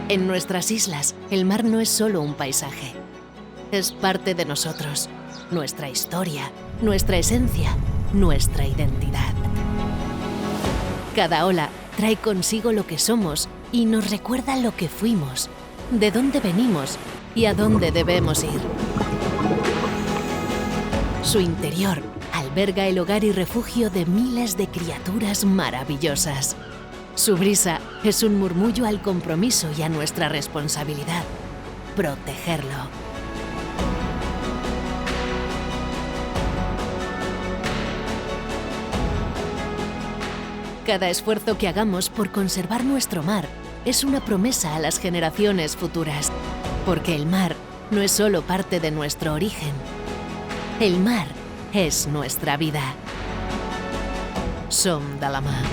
En nuestras islas, el mar no es solo un paisaje. Es parte de nosotros, nuestra historia, nuestra esencia, nuestra identidad. Cada ola trae consigo lo que somos y nos recuerda lo que fuimos, de dónde venimos y a dónde debemos ir. Su interior alberga el hogar y refugio de miles de criaturas maravillosas. Su brisa es un murmullo al compromiso y a nuestra responsabilidad: protegerlo. Cada esfuerzo que hagamos por conservar nuestro mar es una promesa a las generaciones futuras, porque el mar no es solo parte de nuestro origen. El mar és nuestra vida. Som de la mar.